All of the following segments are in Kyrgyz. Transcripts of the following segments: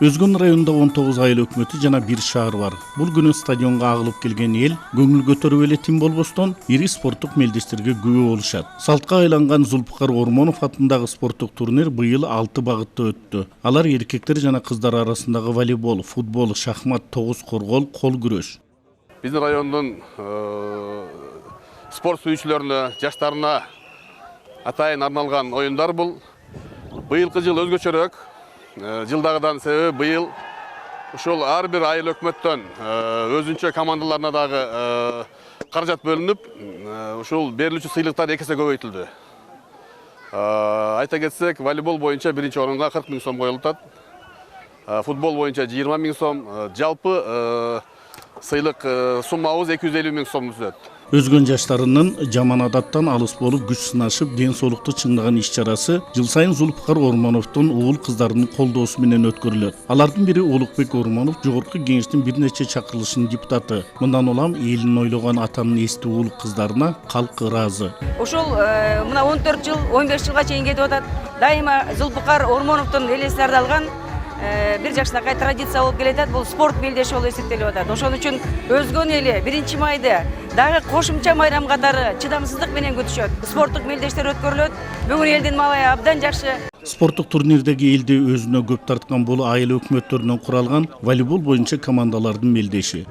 Өзгөн районунда 19 айыл өкмөтү жана бир шаар бар. Бул күнү стадионго агылып келген эл көңүл көтөрүп эле тим болбостон ири спорттук мелдештерге күбө болушат. Салтка айланган Зулпукар Ормонов атындагы спорттук турнир быйыл 6 багытта өттү. Алар эркектер жана кыздар арасындагы волейбол, футбол, шахмат, тогуз коргол, кол күрөш. Биздин райондун спорт сүйүүчүлөрүнө, жаштарына атайын арналган оюндар бул. Быйылкы жыл өзгөчөрөөк. Жылдагыдан себеби быйыл ушул ар бир айыл өкмөттөн өзүнчө командаларына дагы каражат бөлүнүп, ушул берилүүчү сыйлыктар 2 эсе көбөйтүлдү. Айта кетсек, волейбол боюнча биринчи орунга 40 000 сом коюлат. Футбол боюнча 20 000 сом, жалпы сыйлык суммабыз 250 000 сом түзөт. Өзгөн жаштарынын жаман адаттан алыс болуп күч сынашып, ден соолукту чыңдаган иш-чарасы жыл сайын Зулпукар Ормоновдун уул кыздарынын колдоосу менен өткөрүлөт. Алардын бири Улукбек Ормонов Жогорку Кеңештин бир нече чакырылышынын депутаты. Мындан улам элин ойлогон атанын эсти уул кыздарына калк ыраазы. Ушул мына 14 жыл, 15 жылга чейин кетип атат. Дайыма Зулпукар Ормоновдун эл эсин алган бир жакшынакай традиция болуп келатат. Бул спорт белдеши болуп эсептелип атат. Ошон үчүн өзгөн эли 1 майды дагы кошумча майрам катары чыдамсыздык менен күтүшөт. Спорттук мелдештер өткөрүлөт. Бүгүн элдин малайы абдан жакшы. Спорттук турнирдеги элди өзүнө көп тарткан бул айыл өкмөттөрүнөн куралган волейбол боюнча командалардын мелдеши.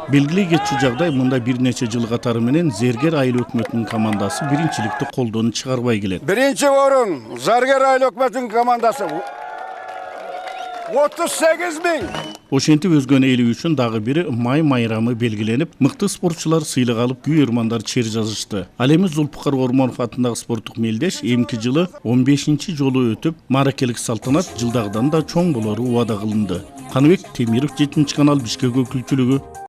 Белгилей кетчү жагдай, мында бир нече жыл катары менен Зергер айыл өкмөтүнүн командасы биринчиликти колдон чыгарбай келет. Биринчи орун Зергер айыл өкмөтүнүн командасы 38 000. Ошентип өзгөн эли үчүн дагы бири май майрамы белгиленип, мыкты спортчулар сыйлык алып, күйөрмандар чер жазышты. Ал эми Зулпукар Ормонов атындагы спорттук мелдеш эмки жылы 15-чи жолу өтүп, мааракелик салтанат жылдагыдан да чоң болору убада кылынды. Каныбек Темиров, 7 канал, Бишкек өкүлчүлүгү.